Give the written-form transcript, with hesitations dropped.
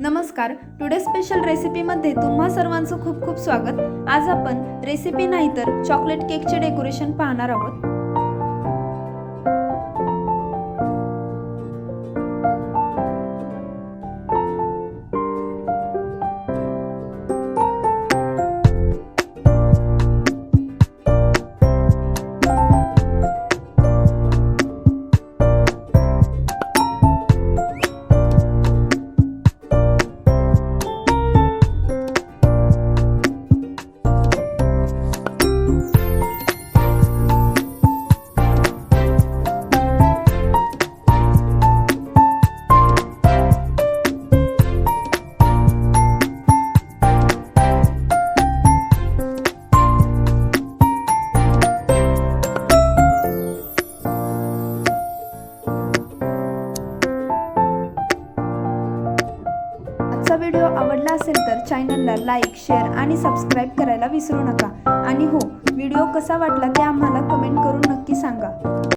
नमस्कार. Today special रेसिपीमध्ये तुम्हा सर्वांचं खूप खूप स्वागत. आज आपण रेसिपी नाही तर चॉकलेट केकचे डेकोरेशन पाहणार आहोत. आजचा व्हिडिओ आवडला असेल तर चॅनलला लाईक, शेअर आणि सबस्क्राईब करायला विसरू नका. आणि हो, व्हिडिओ कसा वाटला ते आम्हाला कमेंट करून नक्की सांगा.